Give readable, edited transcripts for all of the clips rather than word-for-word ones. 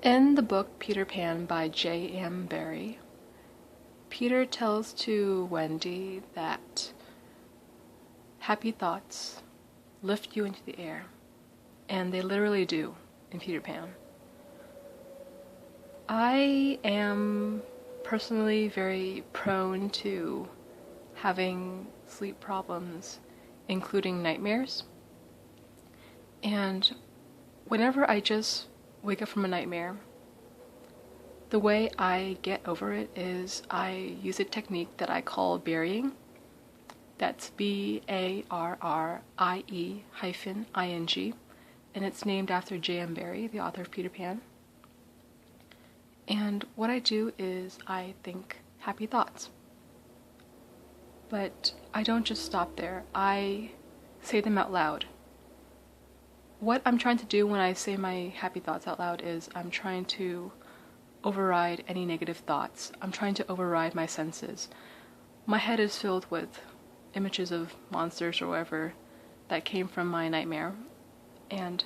In the book Peter Pan by J.M. Barrie, Peter tells to Wendy that happy thoughts lift you into the air, and they literally do in Peter Pan. I am personally very prone to having sleep problems, including nightmares, and whenever I just wake up from a nightmare, the way I get over it is I use a technique that I call Barrie-ing. That's Barrie-ing, and it's named after J.M. Barrie, the author of Peter Pan. And what I do is I think happy thoughts. But I don't just stop there. I say them out loud. What I'm trying to do when I say my happy thoughts out loud is I'm trying to override any negative thoughts. I'm trying to override my senses. My head is filled with images of monsters or whatever that came from my nightmare, and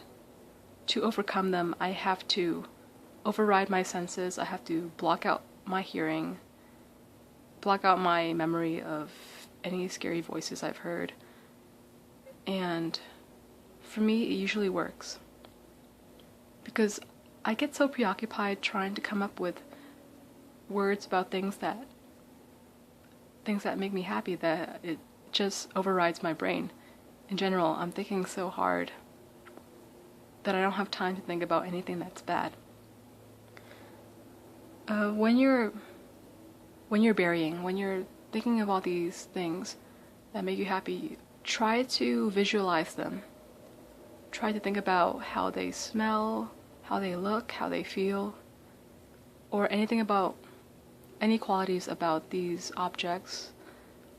to overcome them I have to override my senses. I have to block out my hearing, block out my memory of any scary voices I've heard, and for me it usually works because I get so preoccupied trying to come up with words about things that make me happy that it just overrides my brain. In general, I'm thinking so hard that I don't have time to think about anything that's bad. When you're burying, when you're thinking of all these things that make you happy, try to visualize them. Try to think about how they smell, how they look, how they feel, or anything about any qualities about these objects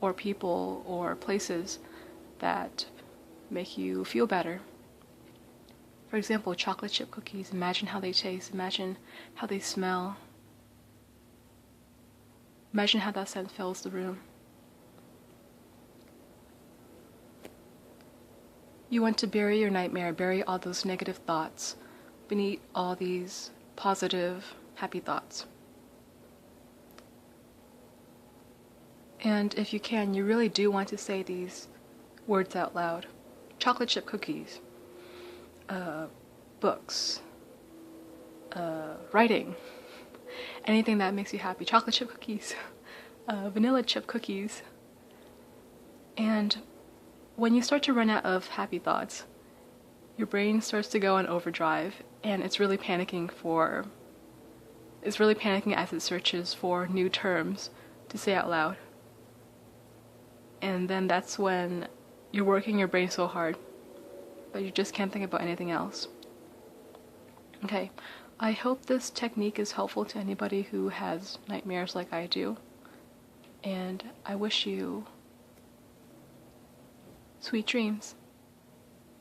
or people or places that make you feel better. For example, chocolate chip cookies. Imagine how they taste, imagine how they smell, imagine how that scent fills the room. You want to bury your nightmare, bury all those negative thoughts beneath all these positive, happy thoughts. And if you can, you really do want to say these words out loud. Chocolate chip cookies, books, writing, anything that makes you happy. Chocolate chip cookies, vanilla chip cookies. And when you start to run out of happy thoughts, your brain starts to go on overdrive, and it's really panicking as it searches for new terms to say out loud. And then that's when you're working your brain so hard, but you just can't think about anything else. Okay, I hope this technique is helpful to anybody who has nightmares like I do, and I wish you sweet dreams.